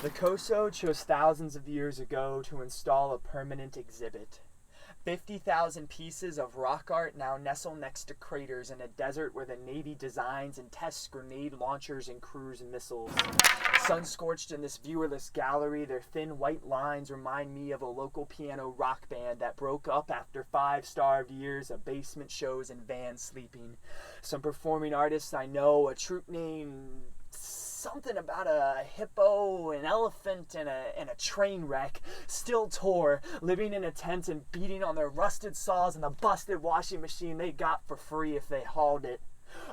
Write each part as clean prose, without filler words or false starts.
The COSO chose thousands of years ago to install a permanent exhibit. 50,000 pieces of rock art now nestle next to craters in a desert where the Navy designs and tests grenade launchers and cruise missiles. Sun-scorched in this viewerless gallery, their thin white lines remind me of a local piano rock band that broke up after 5 starved years of basement shows and van sleeping. Some performing artists I know, a troupe named something about a hippo, an elephant, and a train wreck, still tour, living in a tent and beating on their rusted saws and the busted washing machine they got for free if they hauled it.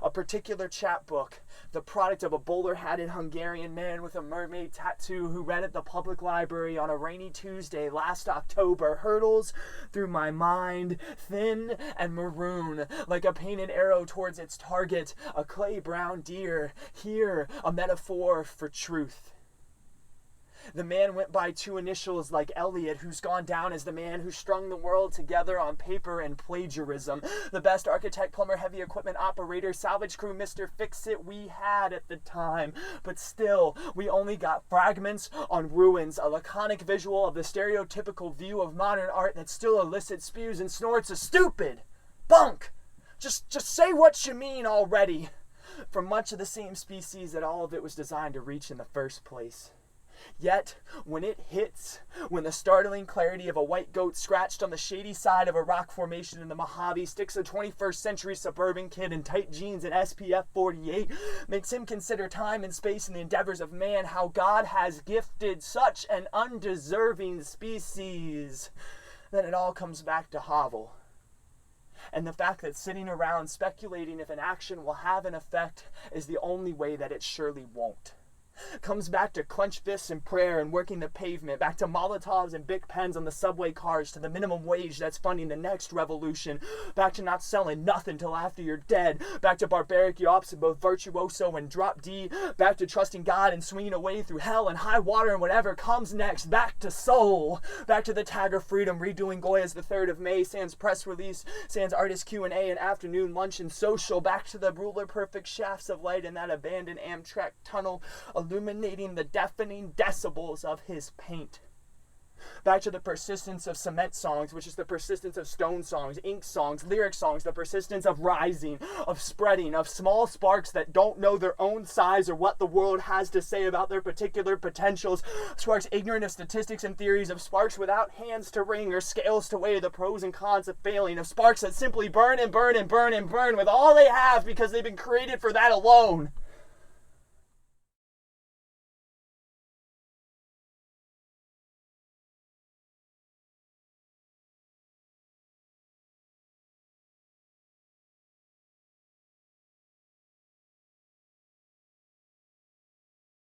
A particular chapbook, the product of a bowler-hatted Hungarian man with a mermaid tattoo who read at the public library on a rainy Tuesday last October, hurtles through my mind, thin and maroon, like a painted arrow towards its target, a clay-brown deer, here a metaphor for truth. The man went by 2 initials like Elliot, who's gone down as the man who strung the world together on paper and plagiarism. The best architect, plumber, heavy equipment operator, salvage crew, Mr. Fix-It we had at the time. But still, we only got fragments on ruins, a laconic visual of the stereotypical view of modern art that still elicits, spews, and snorts a stupid bunk. Just say what you mean already. From much of the same species that all of it was designed to reach in the first place. Yet, when it hits, when the startling clarity of a white goat scratched on the shady side of a rock formation in the Mojave sticks a 21st century suburban kid in tight jeans and SPF 48, makes him consider time and space and the endeavors of man, how God has gifted such an undeserving species, then it all comes back to Havel. And the fact that sitting around speculating if an action will have an effect is the only way that it surely won't. Comes back to clenched fists and prayer and working the pavement, back to Molotovs and Bic pens on the subway cars, to the minimum wage that's funding the next revolution, back to not selling nothing till after you're dead, back to barbaric yops in both virtuoso and drop D, back to trusting God and swinging away through hell and high water and whatever comes next, back to soul, back to the tag of freedom, redoing Goya's the 3rd of May, sans press release, sans artist Q&A and afternoon lunch and social, back to the ruler perfect shafts of light in that abandoned Amtrak tunnel, illuminating the deafening decibels of his paint. Back to the persistence of cement songs, which is the persistence of stone songs, ink songs, lyric songs, the persistence of rising, of spreading, of small sparks that don't know their own size or what the world has to say about their particular potentials, sparks ignorant of statistics and theories, of sparks without hands to ring or scales to weigh the pros and cons of failing, of sparks that simply burn and burn and burn and burn with all they have because they've been created for that alone.